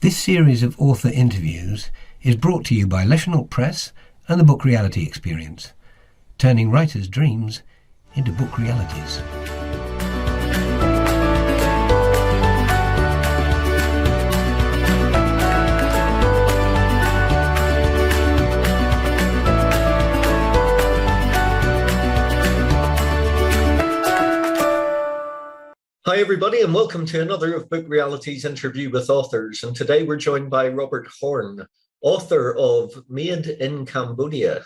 This series of author interviews is brought to you by Leisure Press and the Book Reality Experience, turning writers' dreams into book realities. Hi everybody, and welcome to another of Book Reality's Interview with Authors. And today we're joined by Robert Horne, author of Made in Cambodia.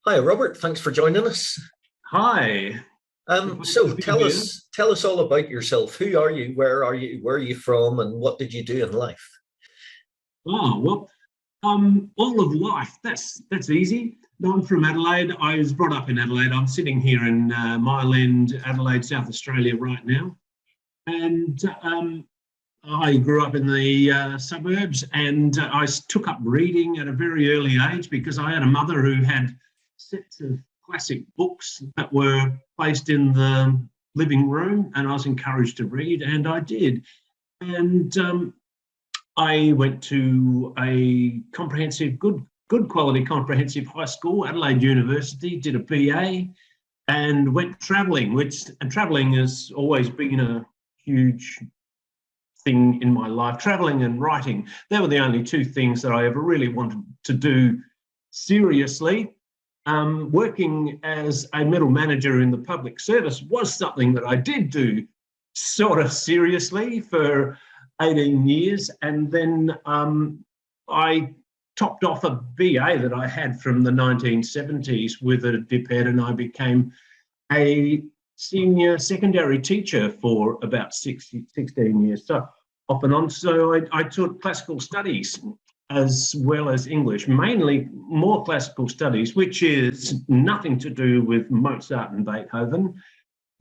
Hi Robert, thanks for joining us. Hi. So tell us all about yourself. Who are you? Where are you from? And what did you do in life? All of life, that's easy. I'm from Adelaide. I was brought up in Adelaide. I'm sitting here in Mile End, Adelaide, South Australia right now. And I grew up in the suburbs, and I took up reading at a very early age because I had a mother who had sets of classic books that were placed in the living room, and I was encouraged to read, and I did. And I went to a comprehensive, good quality comprehensive high school, Adelaide University, did a BA, and went travelling, and travelling has always been a huge thing in my life. Travelling and writing, they were the only two things that I ever really wanted to do seriously. Working as a middle manager in the public service was something that I did do sort of seriously for 18 years. And then I topped off a BA that I had from the 1970s with a diped, and I became a senior secondary teacher for about 16 years, so off and on. So I taught classical studies as well as English, mainly more classical studies, which is nothing to do with Mozart and Beethoven,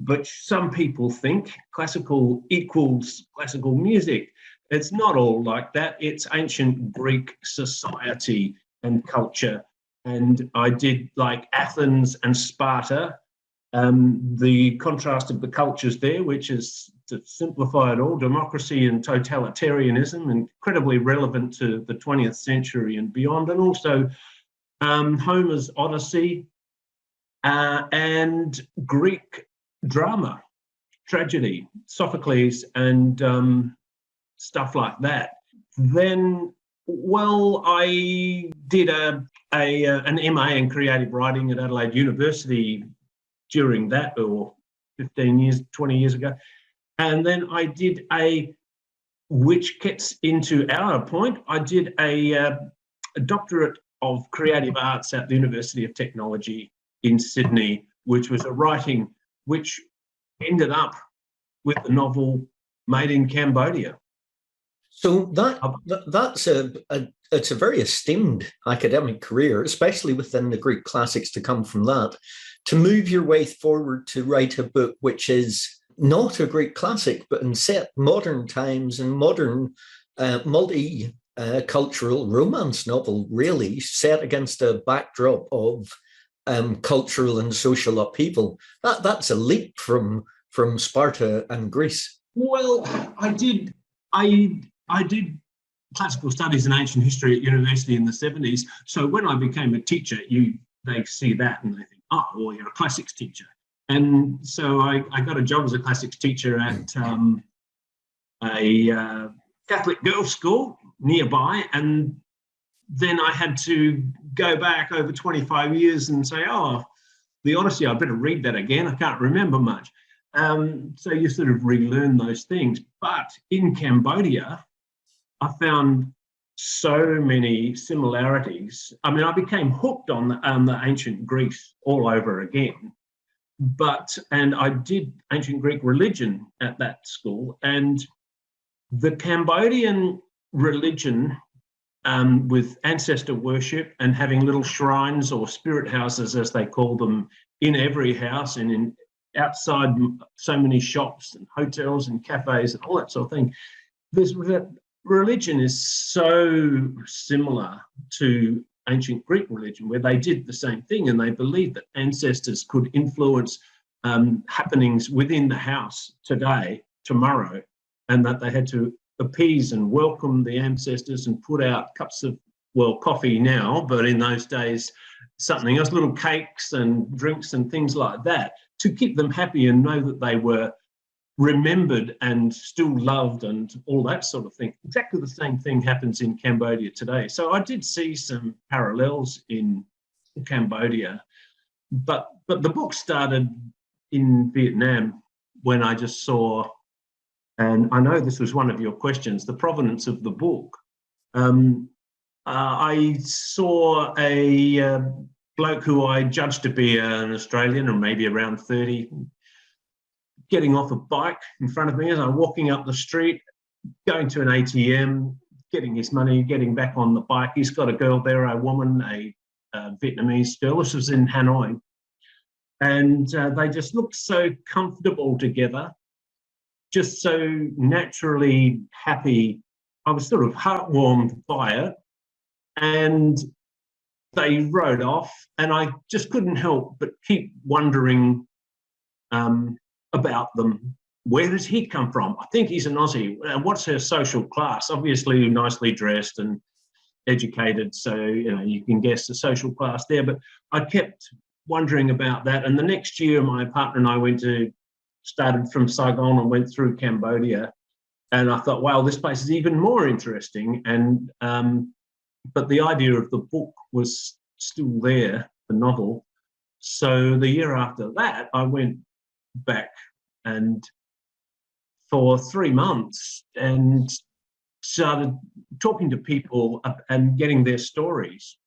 but some people think classical equals classical music. It's not all like that. It's ancient Greek society and culture. And I did like Athens and Sparta, the contrast of the cultures there, which is, to simplify it all, democracy and totalitarianism, incredibly relevant to the 20th century and beyond, and also Homer's Odyssey and Greek drama, tragedy, Sophocles and stuff like that. Then, I did an MA in creative writing at Adelaide University during that, or 15 years, 20 years ago. And then I did which gets into our point, I did a doctorate of creative arts at the University of Technology in Sydney, which was a writing which ended up with the novel Made in Cambodia. So that's it's a very esteemed academic career, especially within the Greek classics, to come from that. To move your way forward to write a book which is not a Greek classic, but in set modern times and modern multi-cultural romance novel, really, set against a backdrop of cultural and social upheaval. That's a leap from Sparta and Greece. Well, I did classical studies and ancient history at university in the 70s. So when I became a teacher, they see that and they think, oh, well, you're a classics teacher. And so I got a job as a classics teacher at a Catholic girls' school nearby. And then I had to go back over 25 years and say, oh, the Odyssey, I better read that again. I can't remember much. So you sort of relearn those things. But in Cambodia, I found so many similarities. I mean, I became hooked on the ancient Greece all over again. And I did ancient Greek religion at that school, and the Cambodian religion with ancestor worship and having little shrines or spirit houses, as they call them, in every house and outside so many shops and hotels and cafes and all that sort of thing. Religion is so similar to ancient Greek religion, where they did the same thing, and they believed that ancestors could influence happenings within the house today, tomorrow, and that they had to appease and welcome the ancestors and put out cups of, well, coffee now, but in those days, something else, little cakes and drinks and things like that, to keep them happy and know that they were remembered and still loved and all that sort of thing. Exactly the same thing happens in Cambodia today. So I did see some parallels in Cambodia, but the book started in Vietnam when I just saw, and I know this was one of your questions, the provenance of the book. I saw a bloke who I judged to be an Australian, or maybe around 30, getting off a bike in front of me as I'm walking up the street, going to an ATM, getting his money, getting back on the bike. He's got a girl there, a woman, a Vietnamese girl. This was in Hanoi. And they just looked so comfortable together, just so naturally happy. I was sort of heartwarmed by it. And they rode off, and I just couldn't help but keep wondering about them. Where does he come from? I think he's an Aussie. What's her social class? Obviously nicely dressed and educated, so you can guess the social class there. But I kept wondering about that. And the next year, my partner and I started from Saigon and went through Cambodia. And I thought, wow, this place is even more interesting. And but the idea of the book was still there, the novel. So the year after that, I went back and for 3 months and started talking to people and getting their stories.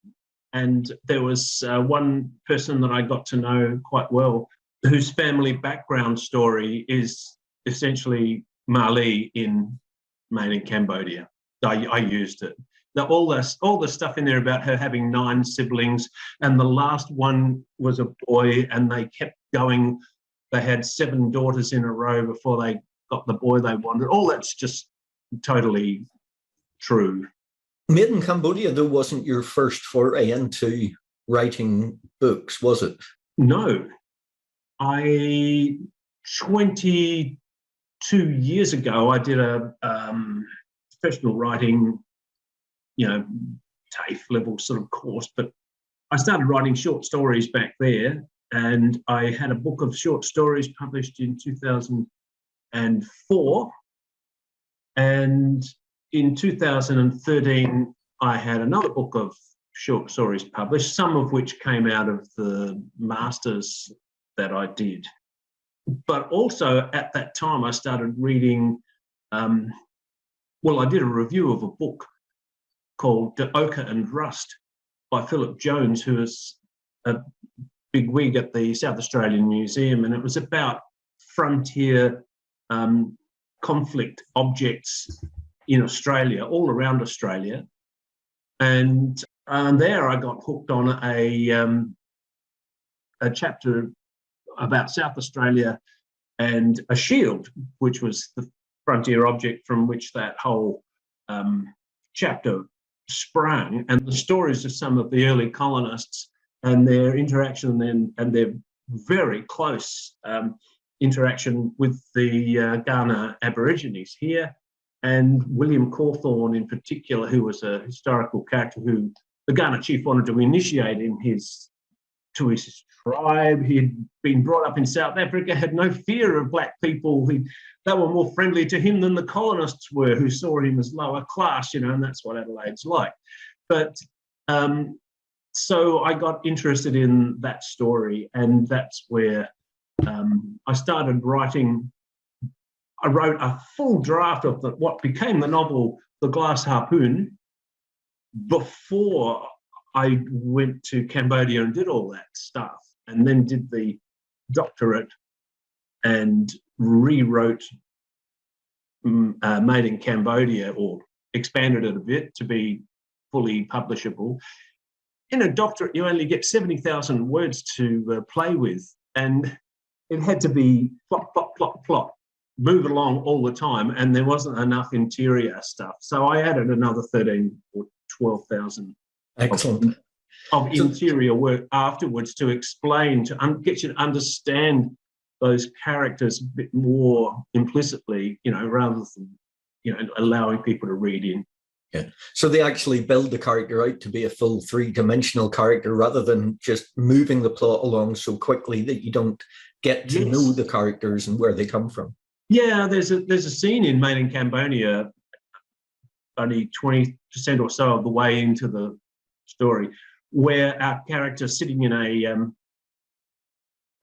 And there was one person that I got to know quite well, whose family background story is essentially Mali made in Cambodia. I used it. All the stuff in there about her having 9 siblings, and the last one was a boy, and they kept going. They had 7 daughters in a row before they got the boy they wanted. All that's just totally true. Made in Cambodia, though, wasn't your first foray into writing books, was it? No. 22 years ago, I did a professional writing, TAFE level sort of course, but I started writing short stories back there, and I had a book of short stories published in 2004, and in 2013 I had another book of short stories published, some of which came out of the masters that I did. But also at that time I started reading, I did a review of a book called Ochre and Rust by Philip Jones, who is a big wig at the South Australian Museum, and it was about frontier conflict objects in Australia, all around Australia. And there I got hooked on a chapter about South Australia and a shield, which was the frontier object from which that whole chapter sprang, and the stories of some of the early colonists and their interaction and their very close interaction with the Ghana Aborigines here, and William Cawthorne in particular, who was a historical character who the Ghana chief wanted to initiate to his tribe. He'd been brought up in South Africa, had no fear of black people. They were more friendly to him than the colonists were, who saw him as lower class, and that's what Adelaide's like. But so I got interested in that story, and that's where I started writing. I wrote a full draft of what became the novel, The Glass Harpoon, before I went to Cambodia and did all that stuff, and then did the doctorate and rewrote Made in Cambodia, or expanded it a bit to be fully publishable. In a doctorate, you only get 70,000 words to play with, and it had to be plot, plot, plot, plot, move along all the time, and there wasn't enough interior stuff. So I added another 13 or 12,000 Excellent. of interior work afterwards to explain, to get you to understand those characters a bit more implicitly, rather than allowing people to read in. Yeah. So they actually build the character out to be a full three-dimensional character rather than just moving the plot along so quickly that you don't get to know the characters and where they come from. Yeah, there's a scene in Made in Cambodia, only 20% or so of the way into the story, where our character's sitting in a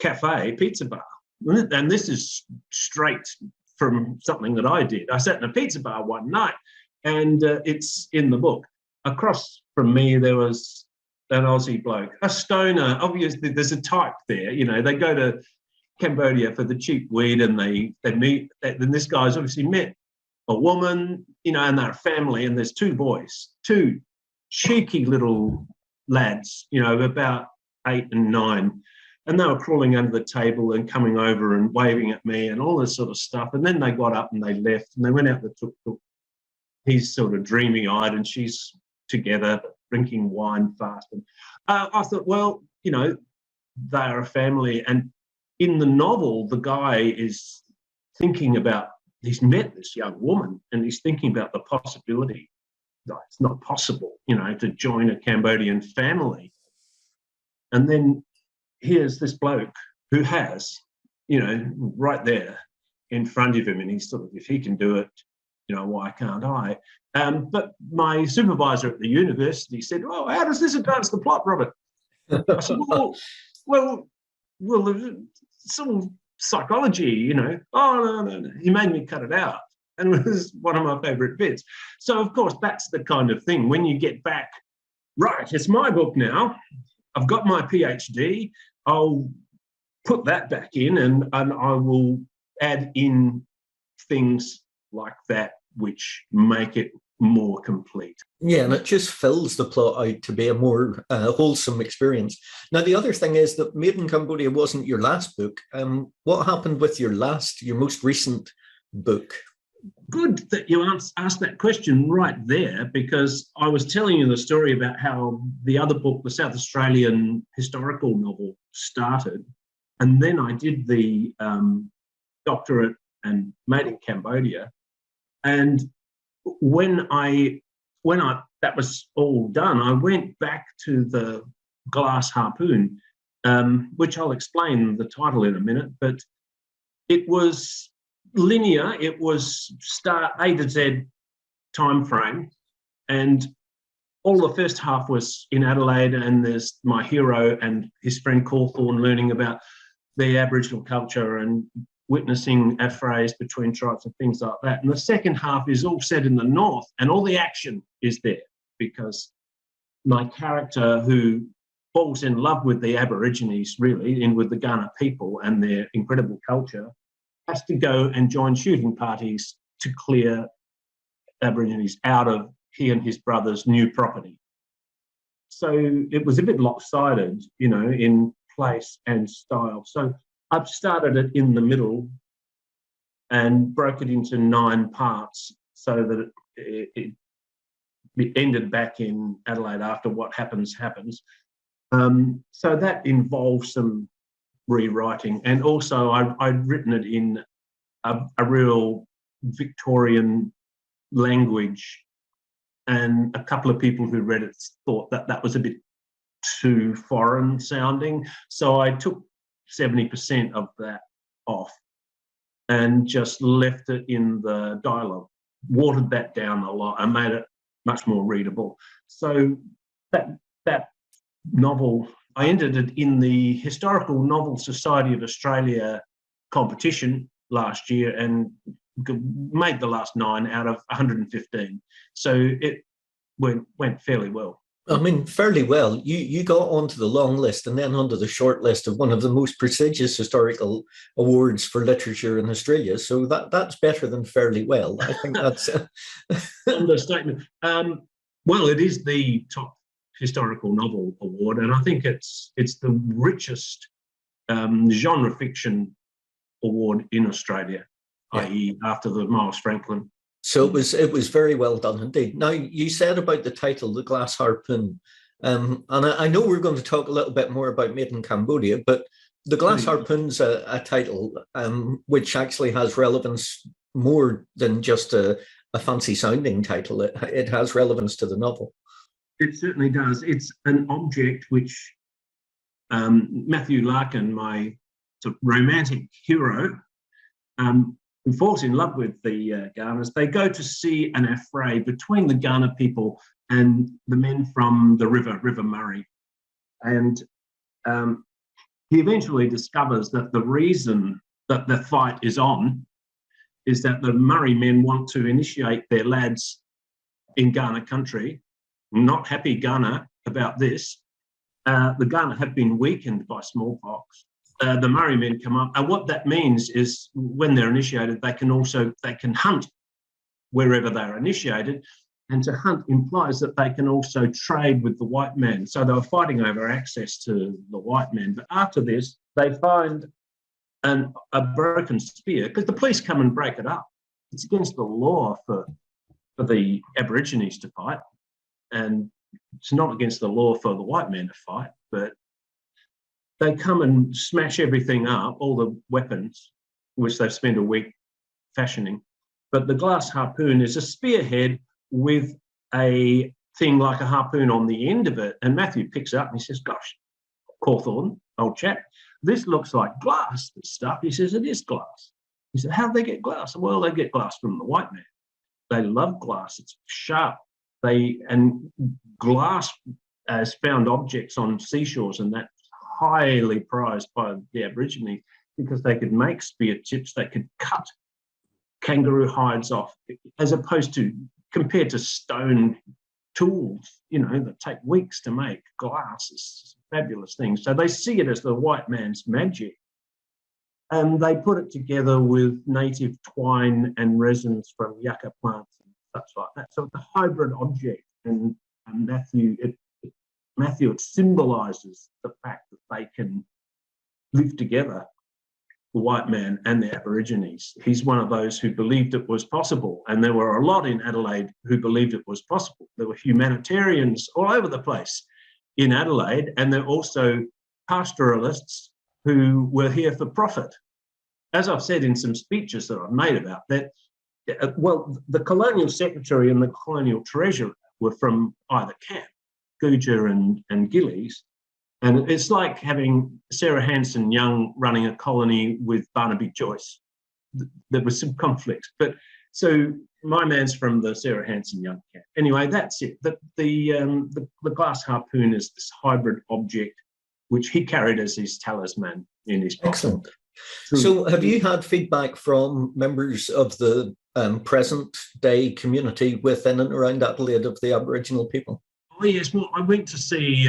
cafe, pizza bar. And this is straight from something that I did. I sat in a pizza bar one night, and it's in the book. Across from me, there was an Aussie bloke, a stoner. Obviously, there's a type there. They go to Cambodia for the cheap weed, and they meet. Then this guy's obviously met a woman, and they're a family, and there's two boys, two cheeky little lads, about 8 and 9. And they were crawling under the table and coming over and waving at me and all this sort of stuff. And then they got up and they left and they went out the tuk-tuk. He's sort of dreamy-eyed and she's together drinking wine fast. And I thought, well, they are a family. And in the novel, the guy is thinking about, he's met this young woman and he's thinking about the possibility that it's not possible, to join a Cambodian family. And then here's this bloke who has, right there in front of him, and he's sort of, if he can do it, why can't I? But my supervisor at the university said, "Oh, how does this advance the plot, Robert?" I said, well, it's all psychology, Oh, no. He made me cut it out. And it was one of my favourite bits. So, of course, that's the kind of thing. When you get back, right, it's my book now. I've got my PhD. I'll put that back in and I will add in things like that which make it more complete. Yeah, and it just fills the plot out to be a more wholesome experience. Now, the other thing is that Made in Cambodia wasn't your last book. What happened with your most recent book? Good that you asked that question right there, because I was telling you the story about how the other book, the South Australian historical novel, started. And then I did the doctorate and Made in Cambodia. And when that was all done, I went back to the Glass Harpoon, which I'll explain the title in a minute, but it was linear. It was start A to Z time frame, and all the first half was in Adelaide, and there's my hero and his friend Cawthorne learning about the Aboriginal culture and witnessing affrays between tribes and things like that. And the second half is all set in the north, and all the action is there because my character, who falls in love with the Aborigines, really, and with the Ghana people and their incredible culture, has to go and join shooting parties to clear Aborigines out of he and his brother's new property. So it was a bit lopsided, in place and style. So I've started it in the middle and broke it into 9 parts so that it ended back in Adelaide after What Happens, Happens. So that involves some rewriting, and also I'd written it in a real Victorian language, and a couple of people who read it thought that was a bit too foreign sounding, so I took 70% of that off and just left it in the dialogue, watered that down a lot and made it much more readable. So that novel, I entered it in the Historical Novel Society of Australia competition last year and made the last 9 out of 115. So it went fairly well. I mean, fairly well. You got onto the long list and then onto the short list of one of the most prestigious historical awards for literature in Australia. So that's better than fairly well. I think that's understatement. Well, it is the top historical novel award, and I think it's the richest genre fiction award in Australia, i.e. after the Miles Franklin. So it was very well done indeed. Now, you said about the title, The Glass Harpoon, and I know we're going to talk a little bit more about Made in Cambodia, but The Glass Harpoon's a title which actually has relevance more than just a a fancy sounding title. It has relevance to the novel. It certainly does. It's an object which Matthew Larkin, my sort of romantic hero, who falls in love with the Ghana's, they go to see an affray between the Ghana people and the men from the River Murray. And he eventually discovers that the reason that the fight is on is that the Murray men want to initiate their lads in Ghana country. Not happy Ghana about this. The Ghana have been weakened by smallpox. The Murray men come up, and what that means is when they're initiated, they can hunt wherever they're initiated, and to hunt implies that they can also trade with the white man. So they were fighting over access to the white men. But after this, they find a broken spear because the police come and break it up. It's against the law for the Aborigines to fight, and it's not against the law for the white men to fight, but they come and smash everything up, all the weapons, which they've spent a week fashioning. But the glass harpoon is a spearhead with a thing like a harpoon on the end of it. And Matthew picks it up and he says, gosh, Cawthorne, old chap, this looks like glass, this stuff. He says, it is glass. He said, how'd they get glass? Well, they get glass from the white man. They love glass. It's sharp. And glass as found objects on seashores, and that's highly prized by the Aborigines because they could make spear tips, they could cut kangaroo hides off, as opposed to, compared to stone tools, that take weeks to make. Glass is a fabulous thing. So they see it as the white man's magic. And they put it together with native twine and resins from yucca plants and such like that. So it's a hybrid object. And Matthew, it symbolises the fact that they can live together, the white man and the Aborigines. He's one of those who believed it was possible. And there were a lot in Adelaide who believed it was possible. There were humanitarians all over the place in Adelaide, and there were also pastoralists who were here for profit. As I've said in some speeches that I've made about that, the colonial secretary and the colonial treasurer were from either camp, Guja and Gillies. And it's like having Sarah Hanson Young running a colony with Barnaby Joyce. There was some conflicts. But so my man's from the Sarah Hanson Young camp. Anyway, that's it. The glass harpoon is this hybrid object which he carried as his talisman in his pocket. Excellent. So have you had feedback from members of the present day community within and around Adelaide of the Aboriginal people? Oh, yes. Well, I went to see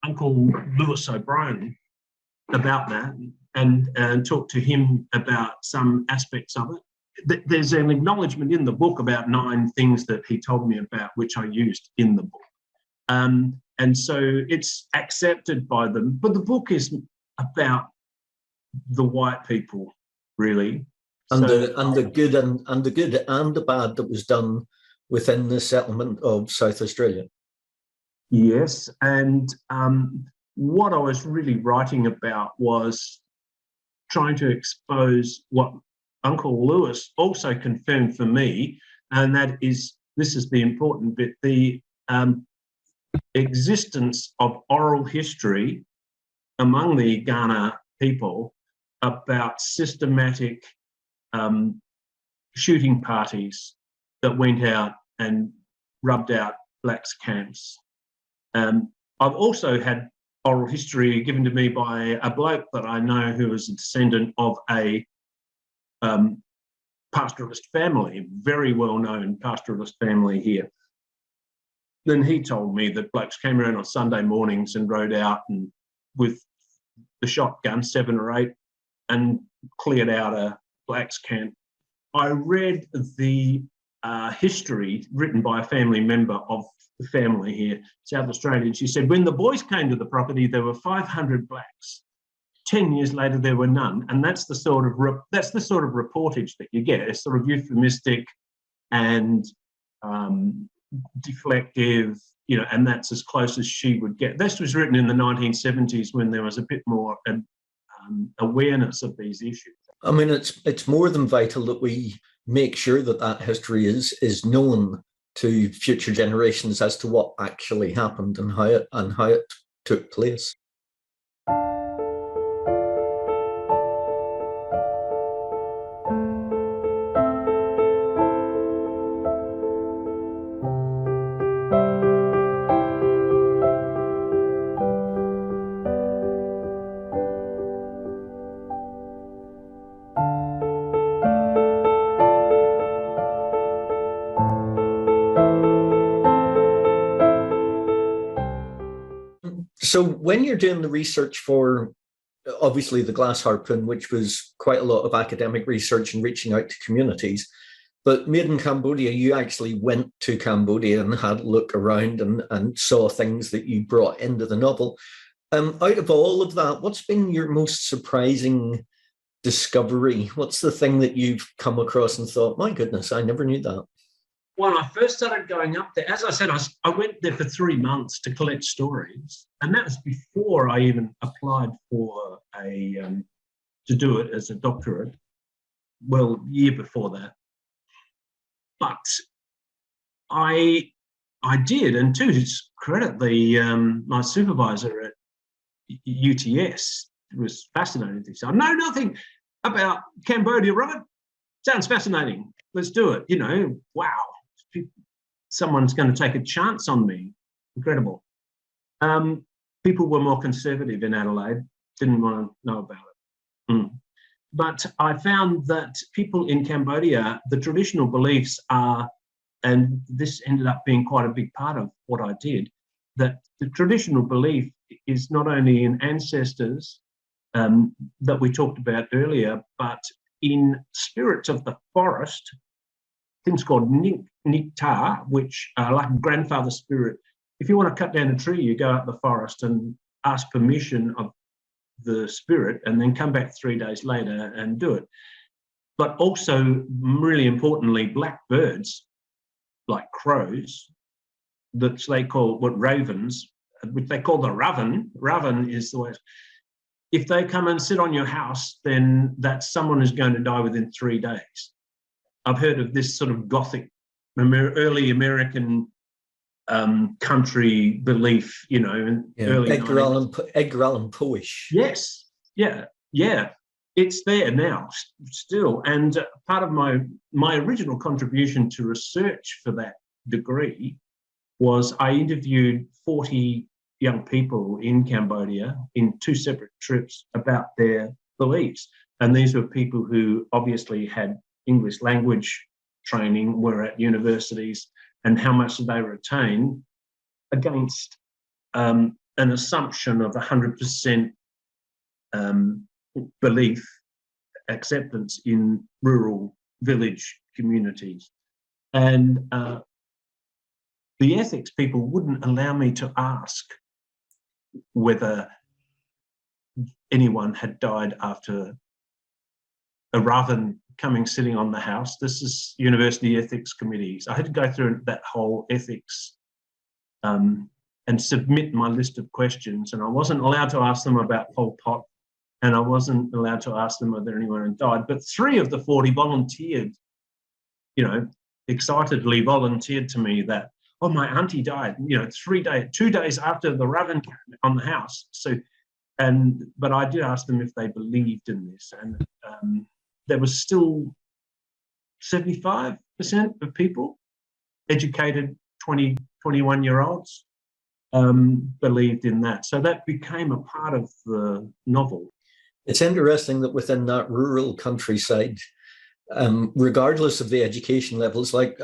Uncle Lewis O'Brien about that and talked to him about some aspects of it. There's an acknowledgement in the book about 9 things that he told me about, which I used in the book. And so it's accepted by them. But the book is about the white people, really. And the good and the bad that was done within the settlement of South Australia. Yes, and what I was really writing about was trying to expose what Uncle Lewis also confirmed for me, and that is, this is the important bit, the existence of oral history among the Ghana people about systematic shooting parties that went out and rubbed out blacks' camps. I've also had oral history given to me by a bloke that I know who is a descendant of a pastoralist family, very well-known pastoralist family here. Then he told me that blokes came around on Sunday mornings and rode out and with the shotgun, 7 or 8, and cleared out a blacks camp. I read the history written by a family member of the family here, South Australia, and she said when the boys came to the property, there were 500 blacks. 10 years later, there were none, and that's the sort of reportage that you get. It's sort of euphemistic and deflective, and that's as close as she would get. This was written in the 1970s when there was a bit more awareness of these issues. I mean, it's more than vital that we make sure that that history is known to future generations as to what actually happened and how it took place. So when you're doing the research for, obviously, the glass harpoon, which was quite a lot of academic research and reaching out to communities, but made in Cambodia, you actually went to Cambodia and had a look around and saw things that you brought into the novel. Out of all of that, what's been your most surprising discovery? What's the thing that you've come across and thought, my goodness, I never knew that? When I first started going up there, as I said, I went there for 3 months to collect stories, and that was before I even applied for to do it as a doctorate. Well, year before that, but I did, and to his credit, my supervisor at UTS was fascinated. He said, "No, nothing about Cambodia, Robert. Sounds fascinating. Let's do it." Wow. Someone's going to take a chance on me. Incredible. People were more conservative in Adelaide, didn't want to know about it. But I found that people in Cambodia, the traditional beliefs are, and this ended up being quite a big part of what I did, that the traditional belief is not only in ancestors that we talked about earlier, but in spirits of the forest, things called nikta, which are like a grandfather spirit. If you want to cut down a tree, you go out the forest and ask permission of the spirit and then come back 3 days later and do it. But also, really importantly, black birds, like crows, that they call ravens, which they call the raven. Raven is the way. If they come and sit on your house, then that's someone who's going to die within 3 days. I've heard of this sort of Gothic, early American country belief, early Edgar Allan Poe-ish. Yes, yeah. It's there now, still. And part of my original contribution to research for that degree was I interviewed 40 young people in Cambodia in 2 separate trips about their beliefs. And these were people who obviously had English language training, were at universities, and how much did they retain against an assumption of 100% belief acceptance in rural village communities. And the ethics people wouldn't allow me to ask whether anyone had died after a raven sitting on the house. This is university ethics committees. I had to go through that whole ethics and submit my list of questions, and I wasn't allowed to ask them about Pol Pot, and I wasn't allowed to ask them whether anyone had died. But 3 of the 40 volunteered, excitedly volunteered to me that, oh, my auntie died, 2 days after the raven came on the house. But I did ask them if they believed in this, and there was still 75% of people, educated 20, 21-year-olds, believed in that. So that became a part of the novel. It's interesting that within that rural countryside, regardless of the education levels, like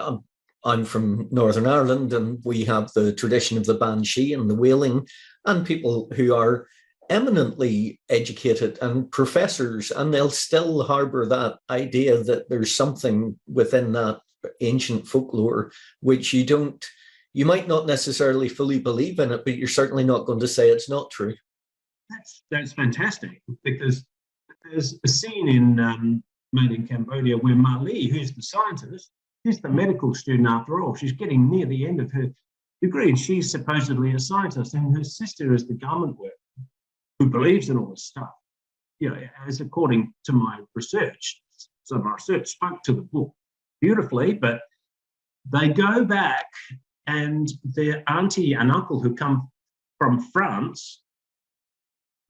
I'm from Northern Ireland, and we have the tradition of the banshee and the wailing, and people who are eminently educated and professors, and they'll still harbour that idea that there's something within that ancient folklore which you might not necessarily fully believe in it, but you're certainly not going to say it's not true. That's fantastic, because there's a scene in Made in Cambodia where Mali, who's the scientist, she's the medical student after all, she's getting near the end of her degree, and she's supposedly a scientist, and her sister is the garment worker who believes in all this stuff, as according to my research. So my research spoke to the book. beautifully, but they go back, and their auntie and uncle who come from France,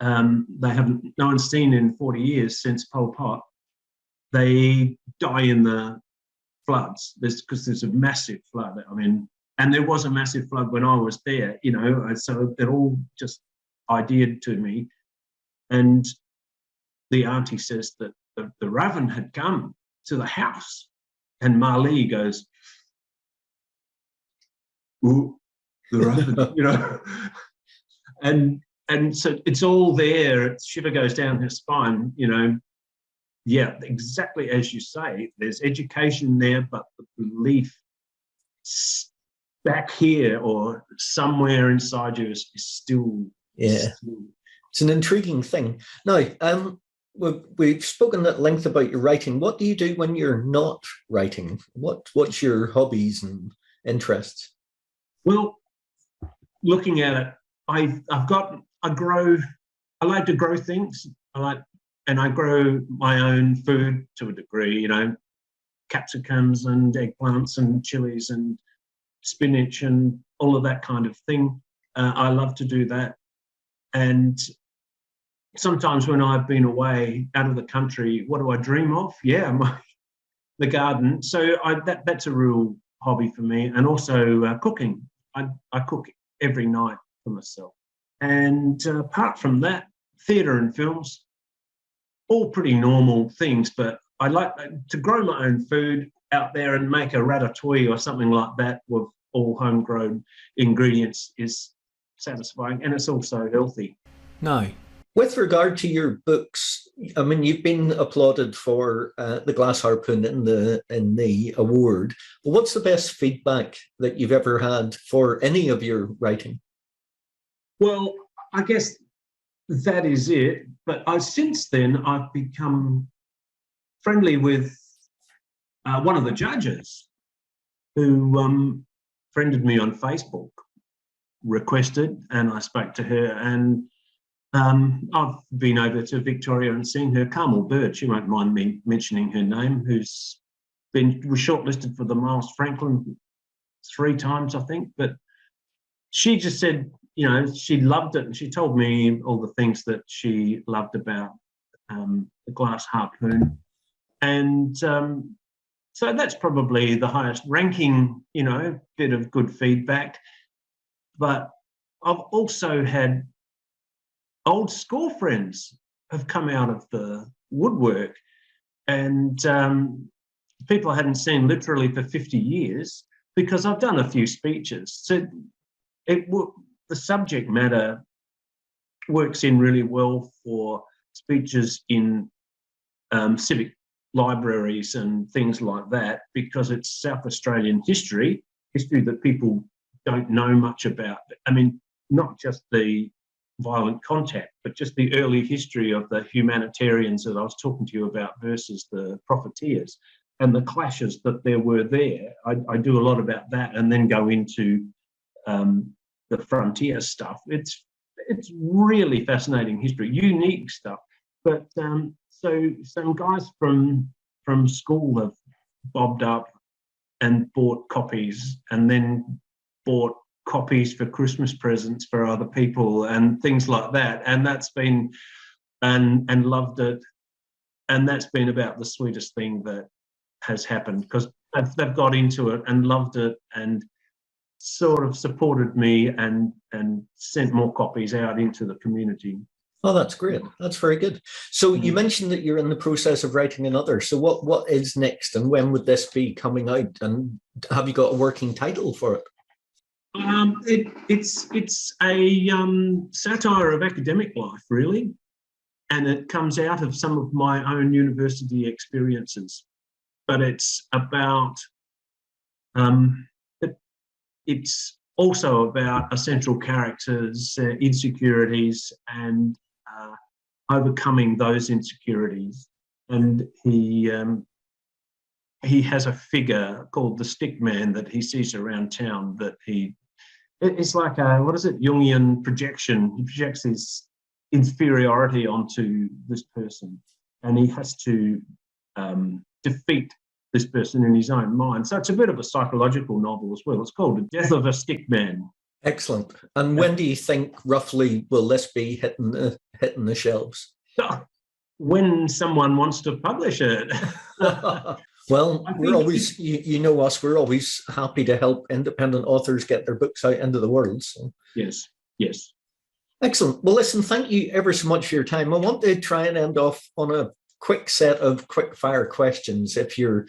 no one's seen in 40 years since Pol Pot, they die in the floods because there's a massive flood. I mean, and there was a massive flood when I was there, you know, so they're all just ideaed to me. And the auntie says that the Raven had come to the house, and Marley goes, "Ooh, the Raven," you know, and so it's all there. Shiver goes down her spine, you know. Yeah, exactly as you say. There's education there, but the belief back here or somewhere inside you is still. Yeah, it's an intriguing thing. Now, we've spoken at length about your writing. What do you do when you're not writing? What's your hobbies and interests? Well, looking at it, I like to grow things. And I grow my own food to a degree, you know, capsicums and eggplants and chilies and spinach and all of that kind of thing. I love to do that. And sometimes when I've been away out of the country, what do I dream of? Yeah, the garden. So that's a real hobby for me. And also cooking. I cook every night for myself. And apart from that, theatre and films, all pretty normal things, but I like to grow my own food out there and make a ratatouille or something like that with all homegrown ingredients is satisfying, and it's also healthy. No. With regard to your books, I mean, you've been applauded for the Glass Harpoon in the award. What's the best feedback that you've ever had for any of your writing? Well, I guess that is it. But since then, I've become friendly with one of the judges who friended me on Facebook, requested, and I spoke to her. And I've been over to Victoria and seen her, Carmel Bird. She won't mind me mentioning her name, was shortlisted for the Miles Franklin 3 times, I think. But she just said, you know, she loved it, and she told me all the things that she loved about the Glass Harpoon. And so that's probably the highest ranking, you know, bit of good feedback. But I've also had old school friends have come out of the woodwork, and people I hadn't seen literally for 50 years because I've done a few speeches. So the subject matter works in really well for speeches in civic libraries and things like that, because it's South Australian history that people don't know much about. I mean, not just the violent contact, but just the early history of the humanitarians that I was talking to you about versus the profiteers and the clashes that there were there. I do a lot about that, and then go into the frontier stuff. It's really fascinating history, unique stuff. But so some guys from school have bobbed up and bought copies, and then bought copies for Christmas presents for other people and things like that. And that's been and loved it. And that's been about the sweetest thing that has happened, because they've got into it and loved it and sort of supported me and sent more copies out into the community. Oh, that's great. That's very good. So you mentioned that you're in the process of writing another. So what is next, and when would this be coming out? And have you got a working title for it? It's a satire of academic life, really, and it comes out of some of my own university experiences. But it's about it's also about essential characters' insecurities and overcoming those insecurities. And he has a figure called the stick man that he sees around town, that it's like a, what is it, Jungian projection. He projects his inferiority onto this person, and he has to defeat this person in his own mind. So it's a bit of a psychological novel as well. It's called The Death of a Stick Man. Excellent. And when do you think roughly will this be hitting the shelves? When someone wants to publish it. Well, we're always, you know us, we're always happy to help independent authors get their books out into the world. So. Yes. Excellent. Well, listen, thank you ever so much for your time. I want to try and end off on a quick set of quick fire questions if you're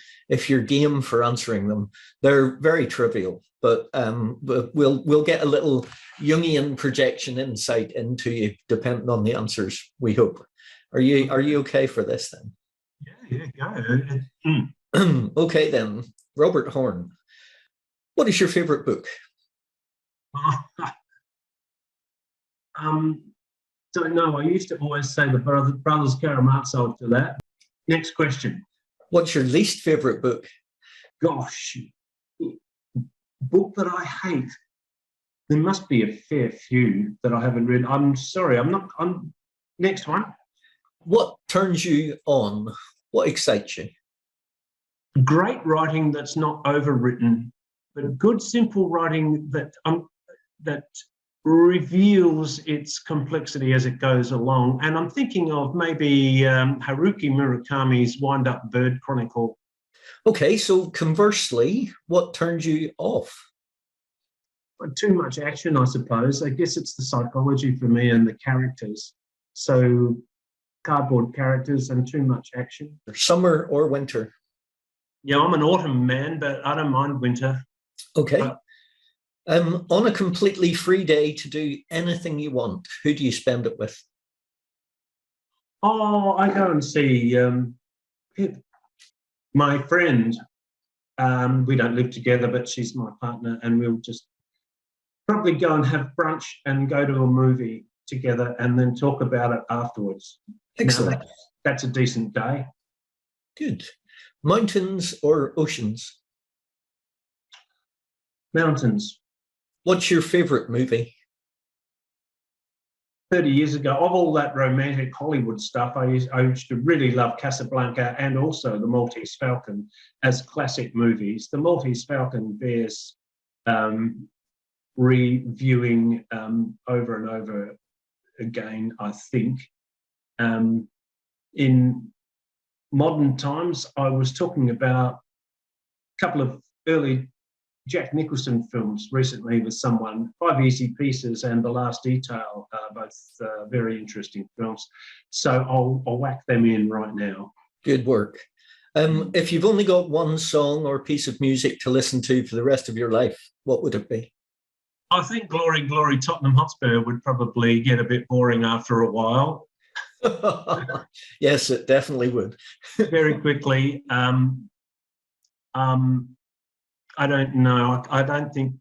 game for answering them. They're very trivial, but we'll get a little Jungian projection insight into you depending on the answers, we hope. Are you okay for this then? Yeah, go. Okay then. Robert Horne, what is your favorite book? Don't know. I used to always say the Brothers Karamazov to that. Next question. What's your least favorite book? Gosh, book that I hate. There must be a fair few that I haven't read. I'm sorry. Next one. What turns you on? What excites you? Great writing that's not overwritten, but good, simple writing that reveals its complexity as it goes along. And I'm thinking of maybe Haruki Murakami's Wind Up Bird Chronicle. Okay, so conversely, what turns you off? Too much action, I suppose. I guess it's the psychology for me and the characters. So cardboard characters and too much action. Summer or winter? Yeah, I'm an autumn man, but I don't mind winter. Okay. On a completely free day to do anything you want, who do you spend it with? Oh, I go and see my friend. We don't live together, but she's my partner, and we'll just probably go and have brunch and go to a movie together and then talk about it afterwards. Excellent. Now, that's a decent day. Good. Mountains or oceans? Mountains. What's your favourite movie? 30 years ago, of all that romantic Hollywood stuff, I used to really love Casablanca and also The Maltese Falcon as classic movies. The Maltese Falcon bears reviewing over and over again, I think. In modern times, I was talking about a couple of early Jack Nicholson films recently with someone, Five Easy Pieces and The Last Detail, both very interesting films. So I'll whack them in right now. Good work. If you've only got one song or piece of music to listen to for the rest of your life, what would it be? I think Glory, Glory, Tottenham Hotspur would probably get a bit boring after a while. Yes, it definitely would. Very quickly. I don't know. I don't think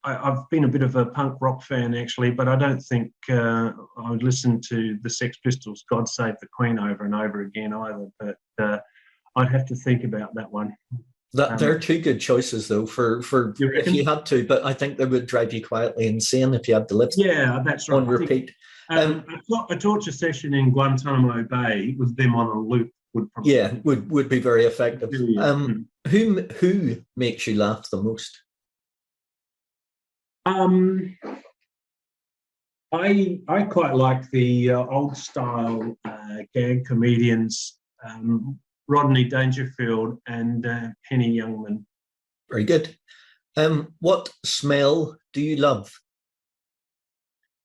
I've been a bit of a punk rock fan actually, but I don't think I would listen to the Sex Pistols' "God Save the Queen" over and over again either. But I'd have to think about that one. They're two good choices though for if you had to, but I think they would drive you quietly insane if you had to listen. Yeah, that's right. On repeat. A torture session in Guantanamo Bay with them on a loop would probably would be very effective. Who makes you laugh the most? I quite like the old style gag comedians, Rodney Dangerfield and Henny Youngman. Very good. What smell do you love?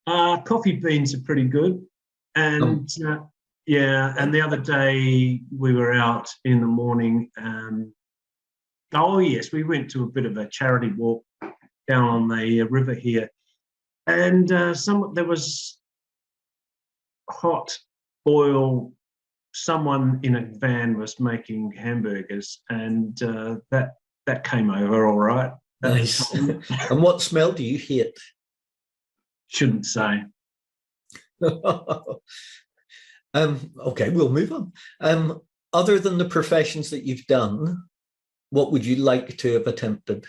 Coffee beans are pretty good, and and the other day we were out in the morning. We went to a bit of a charity walk down on the river here, and there was hot oil. Someone in a van was making hamburgers, and that came over all right. Nice. And what smell do you hate? Shouldn't say. Okay, we'll move on. Other than the professions that you've done, what would you like to have attempted?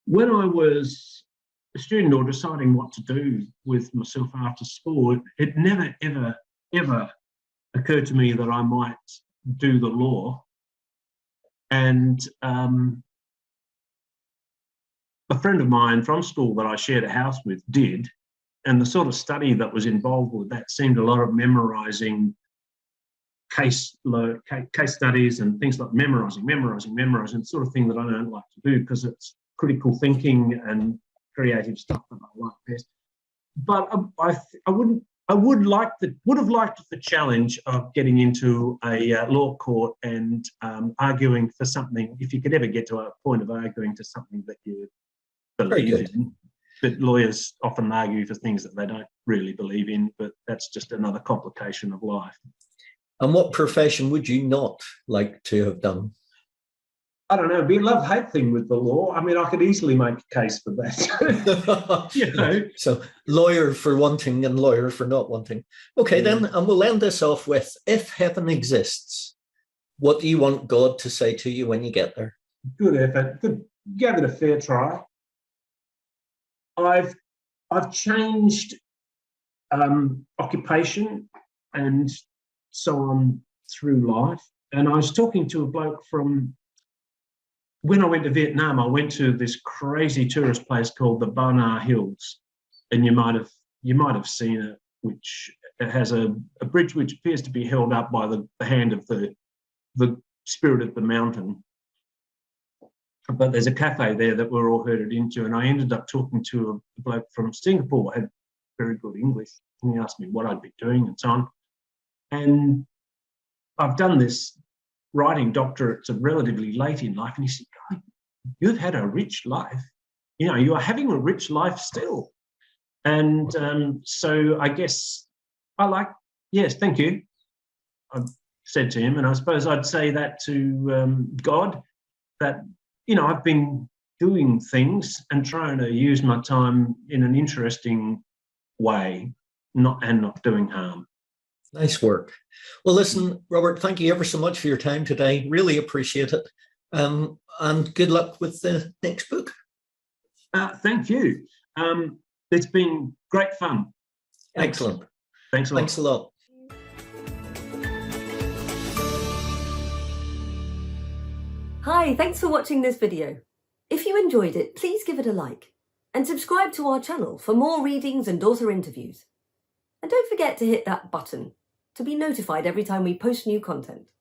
When I was a student or deciding what to do with myself after school, it never, ever, ever occurred to me that I might do the law. And a friend of mine from school that I shared a house with did, and the sort of study that was involved with that seemed a lot of memorising case studies and things like memorising, the sort of thing that I don't like to do because it's critical thinking and creative stuff that I like best. But I would have liked the challenge of getting into a law court and arguing for something, if you could ever get to a point of arguing to something that you believe in. But lawyers often argue for things that they don't really believe in, but that's just another complication of life. And what profession would you not like to have done? I don't know, it'd be a love-hate thing with the law. I mean, I could easily make a case for that. You know. So lawyer for wanting and lawyer for not wanting. Okay, then, and we'll end this off with, if heaven exists, what do you want God to say to you when you get there? Good effort. Good. Give it a fair try. I've changed occupation and so on through life. And I was talking to a bloke from, when I went to Vietnam, I went to this crazy tourist place called the Ba Hills, and you might have seen it, which it has a bridge which appears to be held up by the hand of the spirit of the mountain. But there's a cafe there that we're all herded into, and I ended up talking to a bloke from Singapore, had very good English, and he asked me what I'd be doing and so on. And I've done this writing doctorate relatively late in life, and he said, God, you've had a rich life. You know, you are having a rich life still. And so I guess yes, thank you, I said to him, and I suppose I'd say that to God, that, you know, I've been doing things and trying to use my time in an interesting way, not doing harm. Nice work. Well, listen, Robert, thank you ever so much for your time today. Really appreciate it. And good luck with the next book. Thank you. It's been great fun. Excellent. Thanks a lot. Thanks a lot. Hi, thanks for watching this video. If you enjoyed it, please give it a like and subscribe to our channel for more readings and author interviews. And don't forget to hit that button to be notified every time we post new content.